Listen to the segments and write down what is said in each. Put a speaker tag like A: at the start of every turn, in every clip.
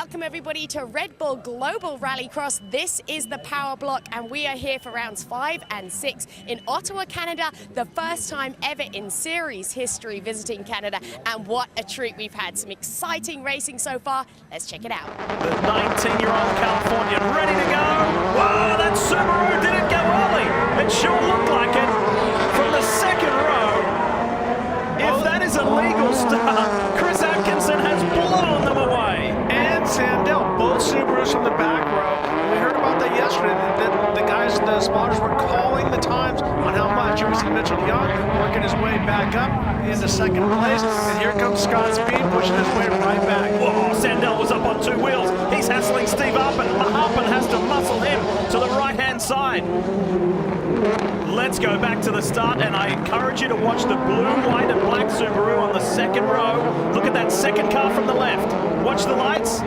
A: welcome everybody to Red Bull Global Rallycross. This is the Power Block and we are here for rounds 5 and 6 in Ottawa, Canada. The first time ever in series history visiting Canada, and what a treat we've had. Some exciting racing so far. Let's check it out.
B: The 19-year-old Californian ready to go. Whoa, that Subaru didn't go early. It sure looked like it from the second row. If that is a legal start, Chris Atkinson has blown them away.
C: And Sandell, both Subarus from the back row. We heard about that yesterday. The guys, the spotters were calling the times on how much. You see Mitchell Young working his way back up into second place. And here comes Scott Speed pushing his way right back.
B: Whoa, Sandell was up on 2 wheels. He's hassling Steve Harpen. Harpen has to muscle him to the right-hand side. Let's go back to the start, and I encourage you to watch the blue, white, and black Subaru on the second row. Look at that second car from the left. Watch the lights.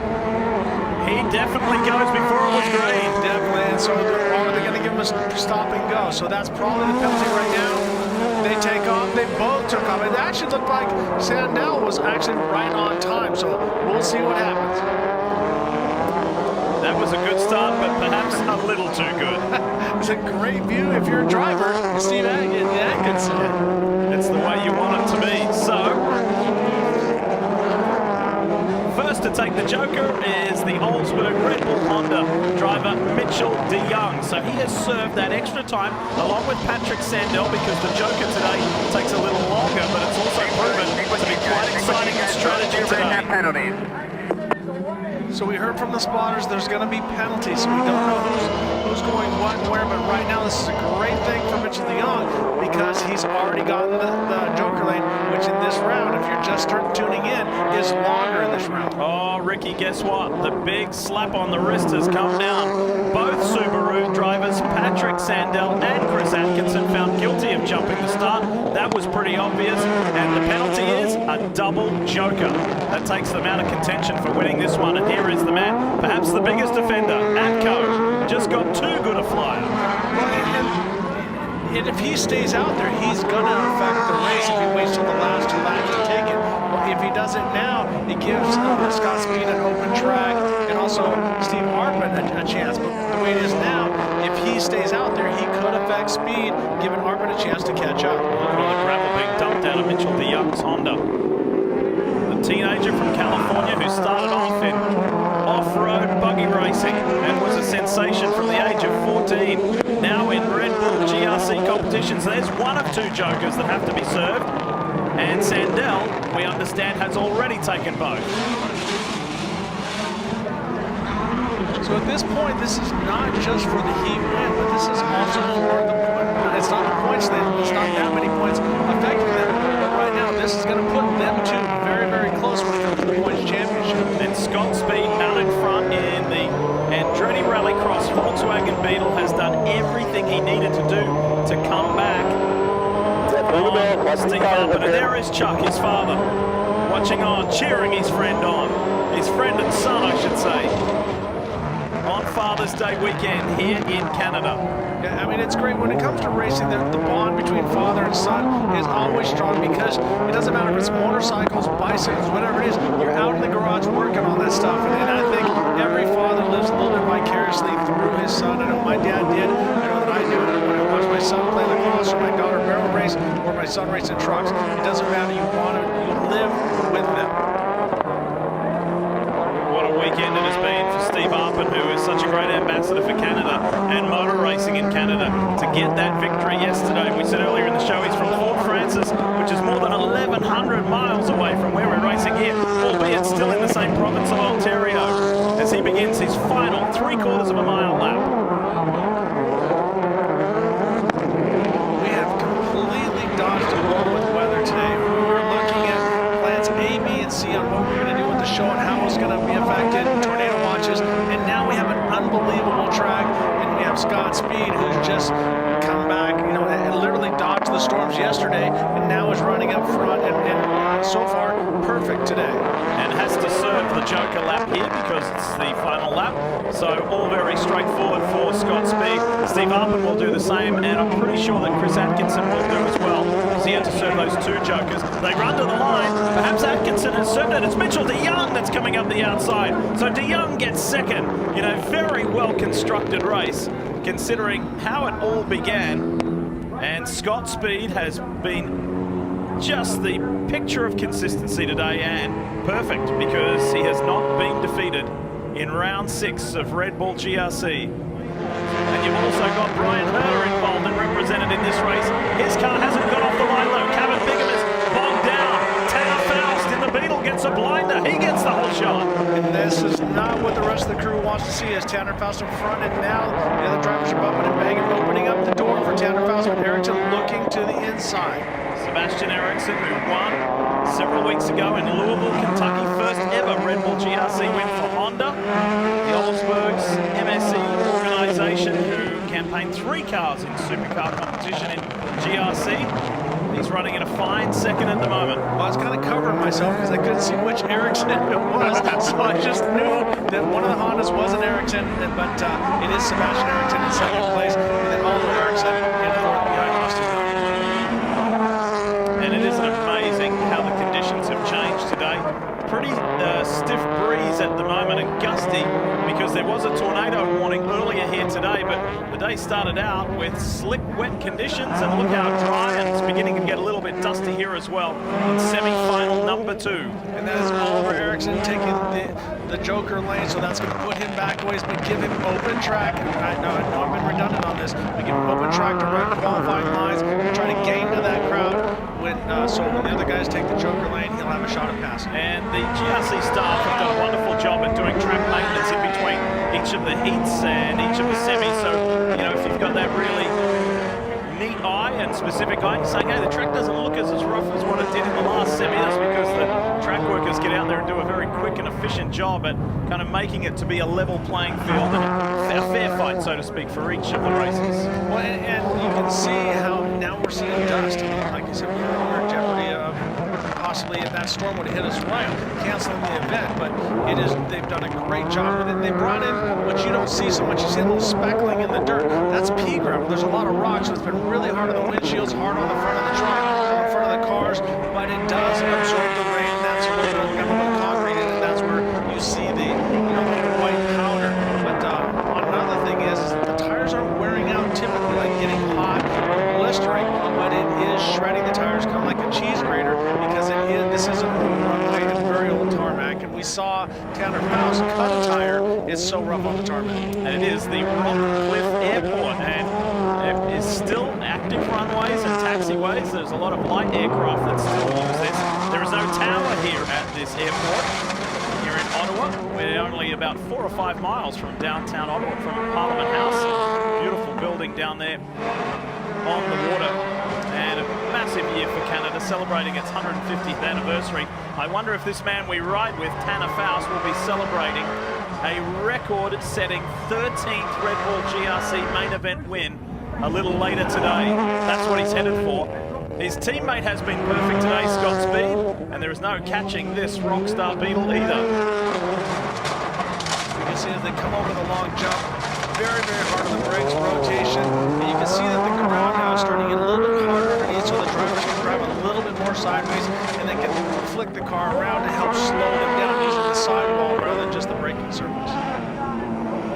B: He definitely goes before it was green.
C: Definitely, and so are they going to give him a stop and go? So that's probably the penalty right now. They take off. They both took off. It actually looked like Sandell was actually right on time, so we'll see what happens.
B: That was a good start, but perhaps a little too good.
C: It's a great view if you're a driver. Steve Atkinson.
B: It's the way you want it to be. So, first to take the Joker is the Oldsburg Red Bull Honda driver, Mitchell de Jong. So he has served that extra time along with Patrick Sandell, because the Joker today takes a little longer, but it's also proven to be quite exciting in strategy today.
C: So we heard from the spotters there's going to be penalties. So we don't know who's going what and where, but right now this is a great thing for Mitchell de Jong because he's already gotten the Joker lane, which in this round, if you're just tuning in, is longer in this round.
B: Oh, Ricky, guess what? The big slap on the wrist has come down. Both Subaru drivers, Patrick Sandell and Chris Atkinson, found guilty of jumping the start. That was pretty obvious, and the penalty is a double Joker. That takes them out of contention for winning this one, and here is the man, perhaps the biggest defender, Atco, just got too good a flyer.
C: And if he stays out there, he's going to affect the race if he waits till the last 2 laps to take it. If he does it now, it gives Scott Speed an open track and also Steve Harpen a chance. But the way it is now, if he stays out there, he could affect Speed, giving Harpen a chance to catch up.
B: Look at all the gravel being dumped out of Mitchell de Jong's Honda. The teenager from California who started off in off-road buggy racing and was a sensation from the age of 14. Now in Red Bull GRC competitions, there's one of 2 Jokers that have to be served. And Sandell, we understand, has already taken both.
C: So at this point, this is not just for the heat win, but this is also for the point. It's not the points that it's not that many points affecting them. But right now, this is going to put them two very, very close when it comes to the points championship.
B: And Scott Speed out in front in the Andretti Rallycross Volkswagen Beetle has done everything he needed to do to come back. Steve Harpen, and there is Chuck, his father, watching on, cheering his friend on. His friend and son, I should say. On Father's Day weekend here in Canada.
C: Yeah, I mean, it's great. When it comes to racing, the bond between father and son is always strong because it doesn't matter if it's motorcycles, bicycles, whatever it is, you're out in the garage working on that stuff. And I think every father lives a little bit vicariously through his son. I know my dad did. I know that I do. When I watch my son play lacrosse or my daughter barrel race or my son racing trucks, it doesn't matter. You live with them.
B: What a weekend it has been for Steve Harpen, who is such a great ambassador for Canada and motor racing in Canada, to get that victory yesterday. We said earlier in the show he's from Fort Francis, which is more than 1,100 miles away from where we're racing here, albeit still in the same province of Ontario, as he begins his final 3/4 of a mile lap.
C: We have completely dodged a bullet with weather today. We were looking at plans A, B, and C on what we're going to do with the show and how it's going to be affected, tornado watches, and now we have an unbelievable track, and we have Scott Speed, who's just come back, you know, and literally dodged the storms yesterday, and now is running up front, and so far, perfect today.
B: And has to serve the Joker lap here because it's the final lap. So all very straightforward for Scott Speed. Steve Harpen will do the same, and I'm pretty sure that Chris Atkinson will do as well, because he had to serve those two jokers. They run to the line. Perhaps Atkinson has served it. It's Mitchell de Jong that's coming up the outside. So de Jong gets second in a very well-constructed race, considering how it all began. And Scott Speed has been just the picture of consistency today, and perfect, because he has not been defeated in round 6 of Red Bull GRC. And you've also got Brian Herder involved and represented in this race. His car hasn't got off the line though. Kevin Bingham is bogged down. Tanner Faust in the Beetle gets a blinder. He gets the whole shot.
C: And this is not what the rest of the crew wants to see, as Tanner Faust in front, and now the other drivers are bumping and banging, opening up the door for Tanner Faust, with Ericsson looking to the inside.
B: Sebastian Ericsson, who won several weeks ago in Louisville, Kentucky, first ever Red Bull GRC win for Honda. The Oldsbergs MSE organisation, who campaigned 3 cars in supercar competition in GRC. He's running in a fine second at the moment.
C: Well, I was kind of covering myself because I couldn't see which Ericsson it was, so I just knew that one of the Hondas was an Ericsson, but it is Sebastian Ericsson in second place, and then Oliver Ericsson in fourth behind Austin.
B: And it isn't amazing how the conditions have changed today. Pretty stiff breeze at the moment and gusty, because there was a tornado warning earlier here today, but the day started out with slick, wet conditions, and look how dry, and it's beginning to get a little bit dusty here as well in semi-final number 2.
C: And that is Oliver Ericsson taking the Joker lane, so that's going to put him back ways, but give him open track. I know I've been redundant on this, but give him open track to run qualifying lines and try to gain to that crowd. So when the other guys take the Joker lane, he'll have a shot at passing.
B: And the GRC staff have done a wonderful job at doing track maintenance in between each of the heats and each of the semis. So, you know, if you've got that really neat eye and specific eye, you're saying, hey, the track doesn't look as rough as what it did in the last semi. That's because the track workers get out there and do a very quick and efficient job at kind of making it to be a level playing field and a fair fight, so to speak, for each of the races.
C: Well, and you can see how now we're seeing dust. Like you said, we were in jeopardy of possibly, if that storm would have hit us right, canceling the event, but they've done a great job with it. They brought in what you don't see so much. You see a little speckling in the dirt. That's pea gravel. There's a lot of rocks, so it's been really hard on the windshields, hard on the front of the truck, on the front of the cars, but it does absorb the rain. That's a little bit of concrete, and that's where you see the white powder. But another thing is that the tires aren't wearing out typically, like getting hot or blistering, but it is shredding the tires, kind of like a cheese grater, because this is a runway and very old tarmac, and we saw Tanner Faust cut a tire. It's so rough on the tarmac.
B: And it is the Rockcliffe Airport, and it is still active runways and taxiways. There's a lot of light aircraft that still use this. There is no tower here at this airport. Here in Ottawa, we're only about 4 or 5 miles from downtown Ottawa, from Parliament House. Beautiful building down there on the water. And a massive year for Canada, celebrating its 150th anniversary. I wonder if this man we ride with, Tanner Faust, will be celebrating a record-setting 13th Red Bull GRC main event win a little later today. That's what he's headed for. His teammate has been perfect today, Scott Speed, and there is no catching this Rockstar Beetle either.
C: You can see as they come over the long jump, very, very hard on the brakes, rotation, and you can see that the ground now is starting to get a little bit harder underneath, so the drivers can drive a little bit more sideways, and they can flick the car around to help slow them down using the sidewall rather than just the braking surface.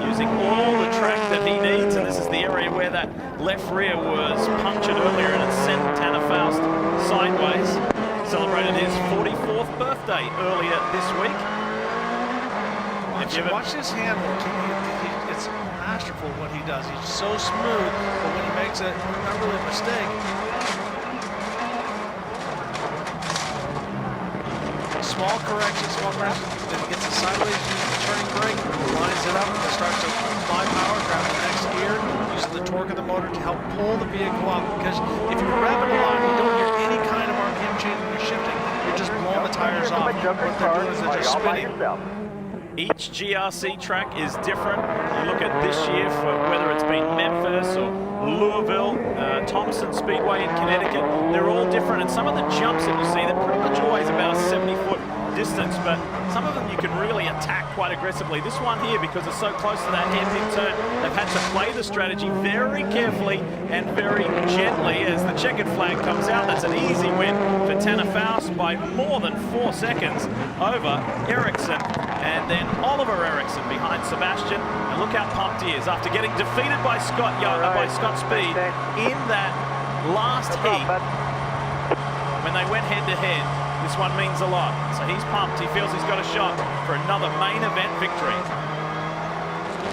B: Using all the track that he needs, and this is the area where that left rear was punctured earlier and it sent Tanner Faust sideways. Celebrated his 44th birthday earlier this week.
C: Watch his handwork. It's masterful what he does. He's so smooth, but when he makes not really a mistake. Small correction, then he gets it sideways, uses the turning brake, lines it up, and starts to apply power, grab the next gear, uses the torque of the motor to help pull the vehicle up. Because if you're revving along, you don't hear any kind of RPM change when you're shifting. You're just blowing the tires off. What they're doing is they're just spinning.
B: Each GRC track is different. You look at this year, for whether it's been Memphis or Louisville, Thompson Speedway in Connecticut, they're all different. And some of the jumps that you see, they're pretty much always about a 70-foot distance, but some of them you can really attack quite aggressively. This one here, because it's so close to that hairpin turn, they've had to play the strategy very carefully and very gently as the checkered flag comes out. That's an easy win for Tanner Faust by more than 4 seconds over Ericsson, and then Oliver Ericsson behind Sebastian. And look how pumped he is after getting defeated by Scott Speed in that last heat when they went head-to-head. This one means a lot, so he's pumped. He feels he's got a shot for another main event victory.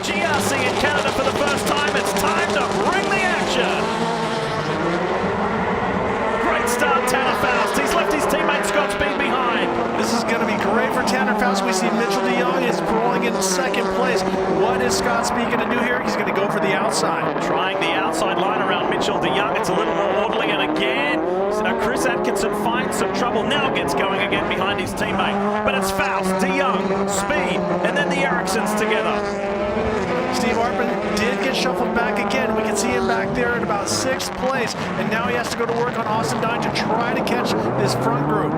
B: GRC in Canada for the first time. It's time to bring the action. Great start, Tanner Faust. He's left his teammate Scott Speed behind.
C: This is going to be great for Tanner Faust. We see Mitchell de Jong is rolling in second place. What is Scott Speed going to do here? He's going to go for the outside.
B: Trying the outside line around Mitchell de Jong. It's a little more orderly, and again, Chris Atkinson finds some trouble. Now gets going again behind his teammate. But it's Faust, de Jong, Speed, and then the Ericssons together.
C: Steve Arpin did get shuffled back again. We can see him back there at about 6th place, and now he has to go to work on Austin Dine to try to catch this front group.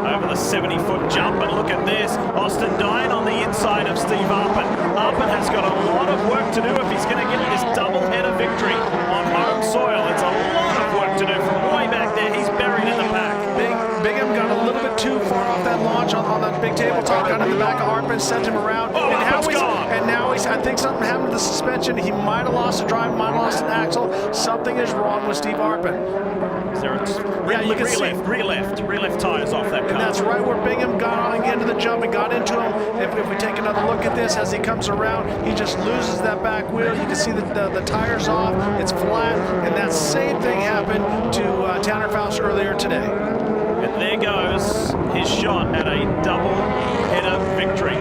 B: Over the 70-foot jump, and look at this. Austin Dine on the inside of Steve Arpin. Arpin has got a lot of work to do if he's going to get this double-header victory on home soil. It's a lot of work to do from way back there. He's buried in the pack.
C: Bingham got a little bit too far off that launch on that big tabletop, got in the back of Arpin, sent him around.
B: Oh,
C: and now he's, I think something happened to the suspension. He might have lost a drive, might have lost an axle. Something is wrong with Steve Arpin.
B: Is there
C: you can see
B: rear left tires off that car.
C: And that's right where Bingham got on into the jump and got into him. If we take another look at this as he comes around, he just loses that back wheel. You can see the tires off, it's flat, and that same thing happened to Tanner Faust earlier today.
B: And there goes his shot at a double-header victory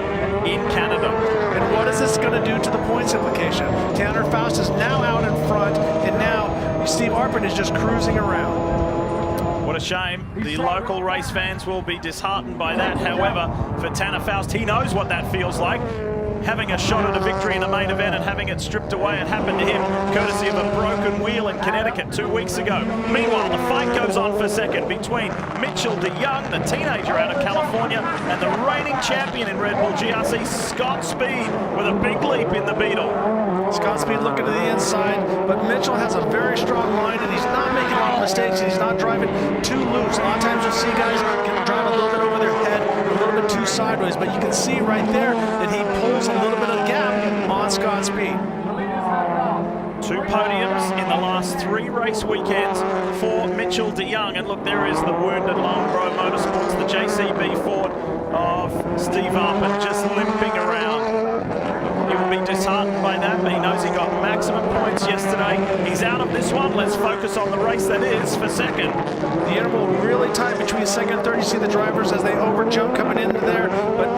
B: in Canada.
C: And what is this going to do to the points implication? Tanner Faust is now out in front, and now Steve Arpin is just cruising around.
B: What a shame. The local race fans will be disheartened by that. However, for Tanner Faust, he knows what that feels like. Having a shot at a victory in a main event and having it stripped away. It happened to him courtesy of a broken wheel in Connecticut 2 weeks ago. Meanwhile, the fight goes on for second between Mitchell de Jong, the teenager out of California, and the reigning champion in Red Bull GRC, Scott Speed, with a big leap in the Beetle.
C: Scott Speed looking to the inside, but Mitchell has a very strong line, and he's not making a lot of mistakes. He's not driving too loose. A lot of times you'll see guys can drive a little bit over their head, a little bit too sideways, but you can see right there that he pulls a little bit of the gap on Scott Speed.
B: 2 podiums in the last 3 race weekends for Mitchell de Jong. And look, there is the wounded Longbro Motorsports, the JCB Ford of Steve Arpin, just limping around. He will be disheartened by that, but he knows he got maximum points yesterday. He's out of this one. Let's focus on the race that is for second.
C: The interval really tight between second and third. You see the drivers as they over jump coming into there, but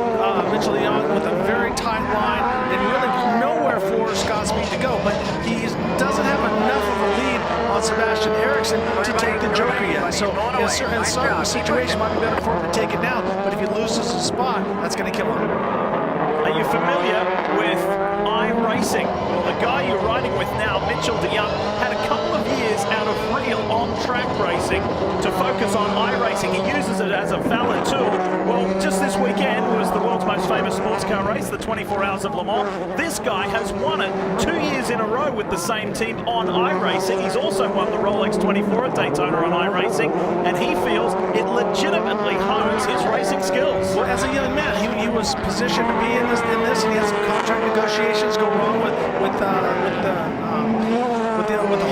C: Mitchell de Jong with a very tight line and really nowhere for Scott Speed to go, but he doesn't have enough of a lead on Sebastian Ericsson to take the Joker yet. So in some situation, it might be better for him to take it now, but if he loses a spot, that's going to kill him.
B: Are you familiar with iRacing? Well, the guy you're riding with now, Mitchell de Jong, had a couple of years out of real on-track racing to focus on iRacing. He uses it as a valid tool. Well, just this weekend was the world's most famous sports car race, the 24 Hours of Le Mans. This guy has won it 2 years in a row with the same team on iRacing. He's also won the RallyX 24 at Daytona on iRacing, and he feels it legitimately hones his racing skills.
C: Well, as a young man, he was positioned to be in this, and he had some contract negotiations go wrong with the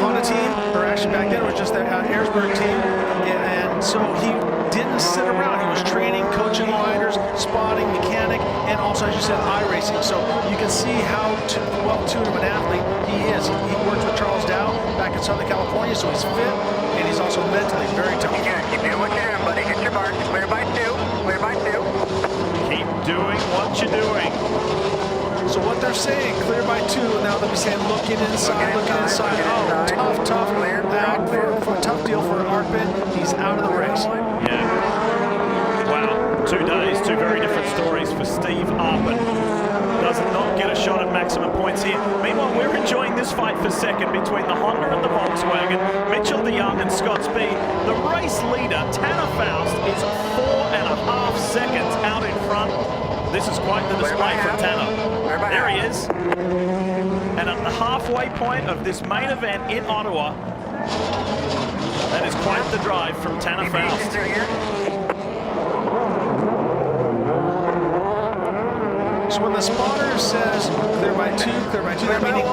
C: Honda team, or actually back then it was just the Airsburg team, and so he didn't sit around. He was training, coaching riders, spotting, mechanic, and also, as you said, iRacing. So you can see how well-tuned of an athlete he is. He works with Charles Dow back in Southern California, so he's fit, and he's also mentally very tough.
D: Yeah, keep doing what you're doing, buddy. Hit your mark. Clear by 2. Clear by 2.
B: Keep doing what you're doing.
C: So what they're saying, clear by 2, now they'll be saying looking inside. Oh, tough tough deal for Arpin. He's out of the race.
B: Yeah. Wow. 2 days, 2 very different stories for Steve Arpin. Does not get a shot at maximum points here. Meanwhile, we're enjoying this fight for second between the Honda and the Volkswagen, Mitchell de Jong and Scott Speed. The race leader, Tanner Faust, is 4.5 seconds out in front. This is quite the display from Tanner. There he is. And at the halfway point of this main event in Ottawa, that is quite the drive from Tanner Faust.
C: So when the spotter says clear by 2, they're meaning...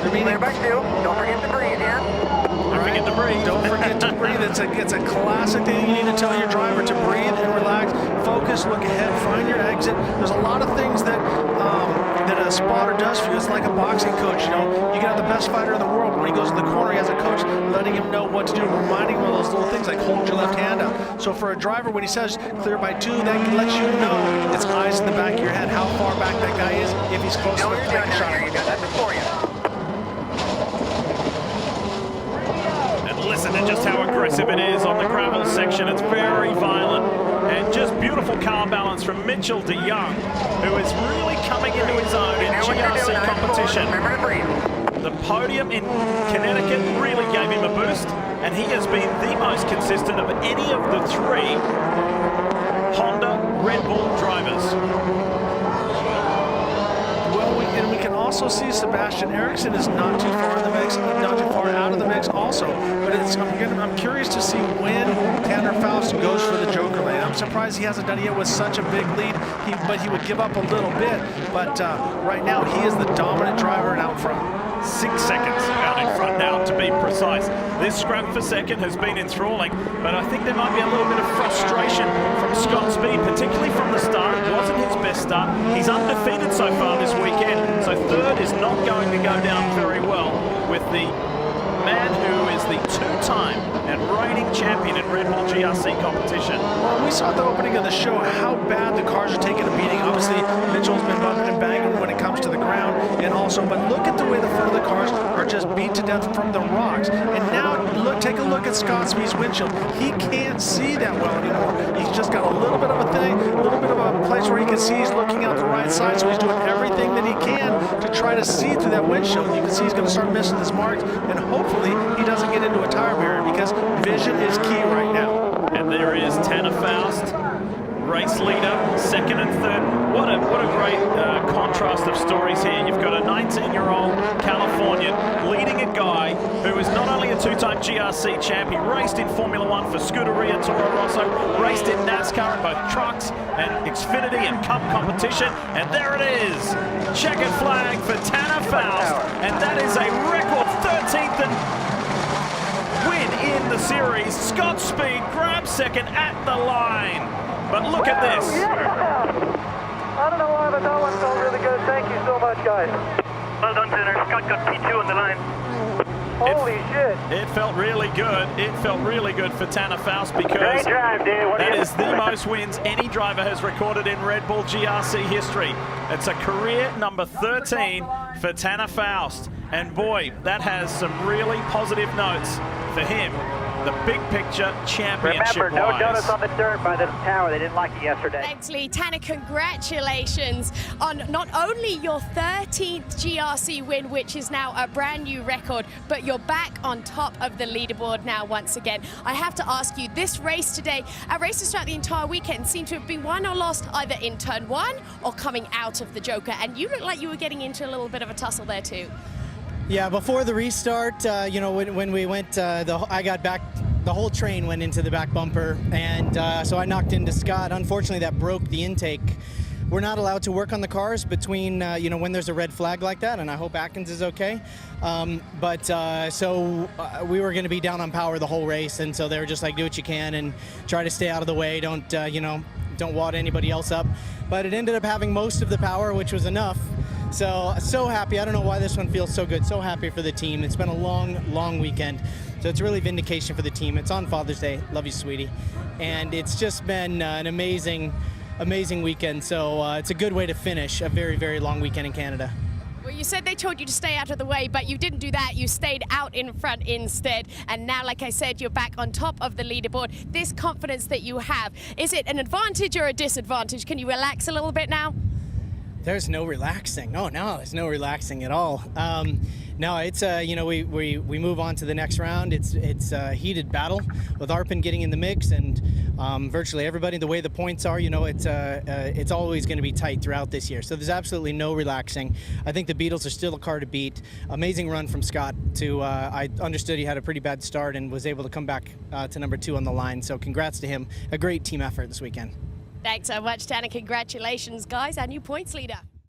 D: Clear by 2. Don't forget to breathe, yeah?
B: Don't forget to breathe.
C: Don't forget to breathe. It's a classic thing you need to tell your driver to breathe and relax, focus, look ahead, find your exit. There's a lot of things that that a spotter does for you. It's like a boxing coach, you know. You can have the best fighter in the world. When he goes in the corner, he has a coach letting him know what to do, reminding him of those little things like hold your left hand up. So for a driver, when he says clear by 2, that lets you know it's eyes in the back of your head, how far back that guy is, if he's close enough to make a shot.
D: You got that before you.
B: Listen to just how aggressive it is on the gravel section. It's very violent and just beautiful car balance from Mitchell de Jong, who is really coming into his own in GRC competition.
D: Remember to breathe.
B: The podium in Connecticut really gave him a boost, and he has been the most consistent of any of the 3 Honda Red Bull drivers.
C: And we can also see Sebastian Eriksson is not too far in the mix, not too far out of the mix also. But I'm curious to see when Tanner Faust goes for the Joker lane. I'm surprised he hasn't done it yet with such a big lead, but he would give up a little bit. But right now, he is the dominant driver and out front.
B: 6 seconds out in front now, to be precise. This scrap for second has been enthralling, but I think there might be a little bit of frustration from Scott Speed, particularly from the start. It wasn't his best start. He's undefeated so far this weekend, so third is not going to go down very well with the man who is the 2-time and reigning champion in Red Bull GRC competition.
C: Well, we saw at the opening of the show how bad the cars are taking a beating. Obviously, Mitchell's been bumping and banging when it comes to the ground, and also, but look at the way the front of the cars are just beat to death from the rocks. And now, take a look at Scott Speed's windshield. He can't see that well anymore. He's just got a little bit of a thing, a little bit of a place where he can see he's looking out the right side, so he's doing everything that he can to try to see through that windshield. You can see he's going to start missing his marks, and hopefully he doesn't get into a tire barrier, because vision is key right now.
B: And there is Tanner Faust, race leader, second and third. What a great contrast of stories here. You've got a 19-year-old Californian leading a guy who is not only a 2-time GRC champ, he raced in Formula 1 for Scuderia Toro Rosso, raced in NASCAR in both trucks and Xfinity and Cup competition, and there it is. Checkered flag for Tanner Faust, and that is a record 13th win in the series. Scott Speed grabs second at the line. But look at this.
E: Yeah. I don't know why, but that one felt really good. Thank you so much, guys.
F: Well done, Tanner. Scott got P2 on the line.
E: Holy shit.
B: It felt really good. It felt really good for Tanner Faust, because
F: Great drive, dude.
B: that is the most wins any driver has recorded in Red Bull GRC history. It's a career number 13 for Tanner Faust. And boy, that has some really positive notes for him. The big picture championship-wise.
F: Remember, no donuts on the dirt by the tower. They didn't like it yesterday.
A: Actually, Tanner, congratulations on not only your 13th GRC win, which is now a brand new record, but you're back on top of the leaderboard now once again. I have to ask you, this race today, our races throughout the entire weekend seem to have been won or lost either in turn 1 or coming out of the Joker, and you look like you were getting into a little bit of a tussle there too.
G: Yeah, before the restart, you know, when we went, I got back, the whole train went into the back bumper, and so I knocked into Scott. Unfortunately, that broke the intake. We're not allowed to work on the cars between, you know, when there's a red flag like that, and I hope Atkins is okay. So we were going to be down on power the whole race, and so they were just like, do what you can and try to stay out of the way. Don't, you know, don't wad anybody else up. But it ended up having most of the power, which was enough. So happy. I don't know why this one feels so good. So happy for the team. It's been a long weekend. So it's really vindication for the team. It's on Father's Day. Love you, sweetie. And it's just been an amazing weekend. So it's a good way to finish a very long weekend in Canada.
A: Well, you said they told you to stay out of the way, but you didn't do that. You stayed out in front instead. And now, like I said, you're back on top of the leaderboard. This confidence that you have, is it an advantage or a disadvantage? Can you relax a little bit now?
G: There's no relaxing. Oh no, there's no relaxing at all. No, it's you know, we move on to the next round. It's a heated battle with Arpin getting in the mix, and virtually everybody. The way the points are, you know, it's always going to be tight throughout this year. So there's absolutely no relaxing. I think the Beatles are still a car to beat. Amazing run from Scott. I understood he had a pretty bad start and was able to come back to number 2 on the line. So congrats to him. A great team effort this weekend.
A: Thanks so much, Tanner. Congratulations, guys, our new points leader.